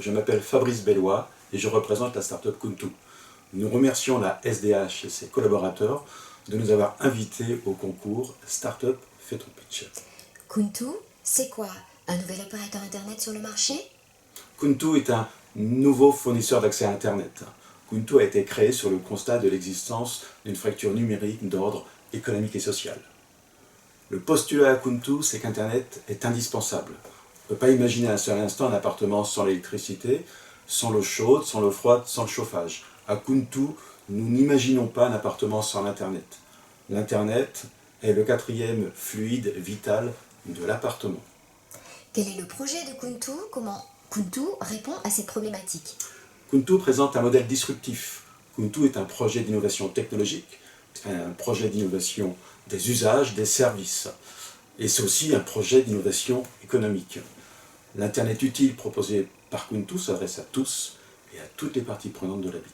je m'appelle Fabrice Bellois et je représente la start-up Kuntu. Nous remercions la SDH et ses collaborateurs de nous avoir invités au concours Startup Fait ton pitch. Kuntu, c'est quoi? Un nouvel opérateur Internet sur le marché? Kuntu est un nouveau fournisseur d'accès à Internet. Kuntu a été créé sur le constat de l'existence d'une fracture numérique d'ordre économique et social. Le postulat à Kuntu, c'est qu'Internet est indispensable. On ne peut pas imaginer un seul instant un appartement sans l'électricité, sans l'eau chaude, sans l'eau froide, sans le chauffage. À Kuntu, nous n'imaginons pas un appartement sans l'Internet. L'Internet est le quatrième fluide vital de l'appartement. Quel est le projet de Kuntu? Comment Kuntu répond à cette problématique? Kuntu présente un modèle disruptif. Kuntu est un projet d'innovation technologique, un projet d'innovation des usages, des services. Et c'est aussi un projet d'innovation économique. L'Internet utile proposé par Kuntu s'adresse à tous et à toutes les parties prenantes de la vie.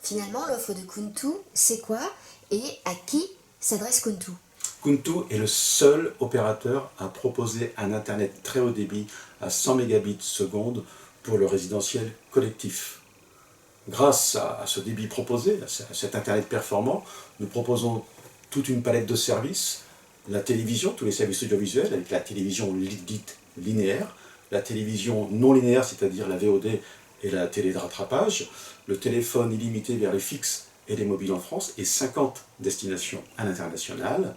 Finalement, l'offre de Kuntu, c'est quoi et à qui s'adresse Kuntu? Kuntu est le seul opérateur à proposer un Internet très haut débit à 100 mégabits seconde pour le résidentiel collectif. Grâce à ce débit proposé, à cet Internet performant, nous proposons toute une palette de services, la télévision, tous les services audiovisuels, avec la télévision dite linéaire, la télévision non linéaire, c'est-à-dire la VOD et la télé de rattrapage, le téléphone illimité vers les fixes et les mobiles en France, et 50 destinations à l'international,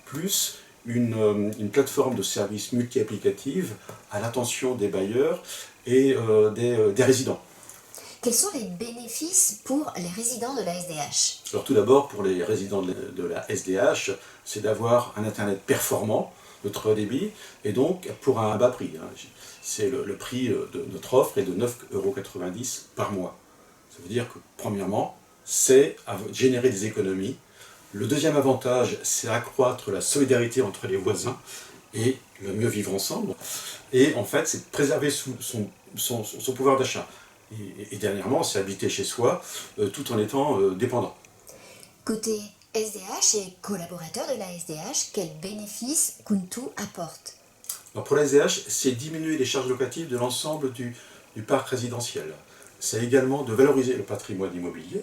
plus une plateforme de services multi-applicative à l'attention des bailleurs et des résidents. Quels sont les bénéfices pour les résidents de la SDH? Alors tout d'abord, pour les résidents de la SDH, c'est d'avoir un Internet performant, de très haut débit, et donc pour un bas prix. C'est le prix de notre offre est de 9,90 € par mois. Ça veut dire que, premièrement, c'est générer des économies. Le deuxième avantage, c'est accroître la solidarité entre les voisins et le mieux vivre ensemble. Et en fait, c'est préserver son pouvoir d'achat. Et dernièrement, c'est habiter chez soi tout en étant dépendant. Côté SDH et collaborateurs de la SDH, quels bénéfices Kuntu apporte? Alors pour la SDH, c'est diminuer les charges locatives de l'ensemble du parc résidentiel. C'est également de valoriser le patrimoine immobilier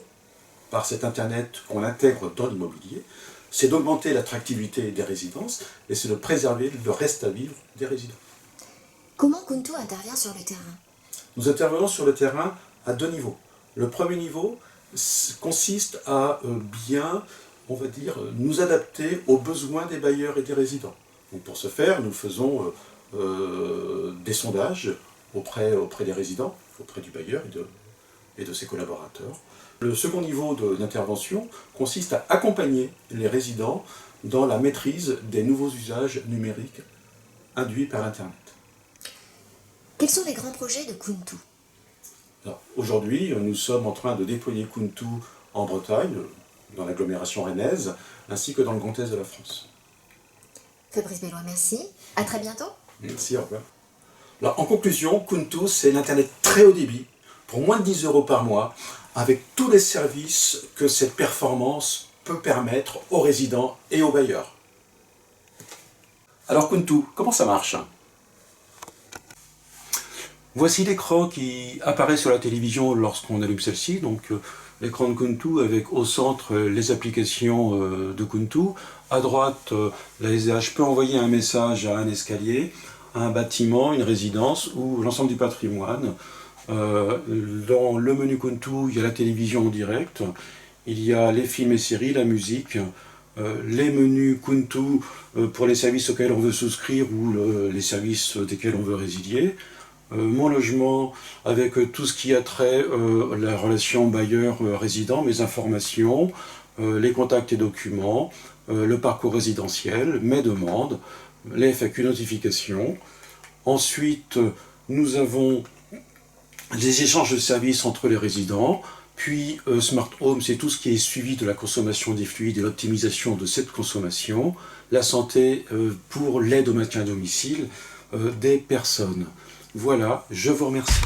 par cet Internet qu'on intègre dans l'immobilier. C'est d'augmenter l'attractivité des résidences et c'est de préserver le reste à vivre des résidents. Comment Kuntu intervient sur le terrain? Nous intervenons sur le terrain à deux niveaux. Le premier niveau consiste à bien, on va dire, nous adapter aux besoins des bailleurs et des résidents. Donc pour ce faire, nous faisons des sondages auprès des résidents, auprès du bailleur et de ses collaborateurs. Le second niveau d'intervention consiste à accompagner les résidents dans la maîtrise des nouveaux usages numériques induits par Internet. Quels sont les grands projets de Kuntu? Aujourd'hui, nous sommes en train de déployer Kuntu en Bretagne, dans l'agglomération rennaise, ainsi que dans le Grand Est de la France. Fabrice Bellois, merci. À très bientôt. Merci, au revoir. Alors, en conclusion, Kuntu, c'est l'Internet très haut débit, pour moins de 10 € par mois, avec tous les services que cette performance peut permettre aux résidents et aux bailleurs. Alors Kuntu, comment ça marche? Voici l'écran qui apparaît sur la télévision lorsqu'on allume celle-ci, donc l'écran de Kuntu avec au centre les applications de Kuntu. À droite, la SDH peut envoyer un message à un escalier, à un bâtiment, une résidence ou l'ensemble du patrimoine. Dans le menu Kuntu, il y a la télévision en direct, il y a les films et séries, la musique, les menus Kuntu pour les services auxquels on veut souscrire ou les services desquels on veut résilier. Mon logement avec tout ce qui a trait la relation bailleur-résident, mes informations, les contacts et documents, le parcours résidentiel, mes demandes, les FAQ notifications. Ensuite, nous avons les échanges de services entre les résidents, puis Smart Home, c'est tout ce qui est suivi de la consommation des fluides et l'optimisation de cette consommation, la santé pour l'aide au maintien à domicile des personnes. Voilà, je vous remercie.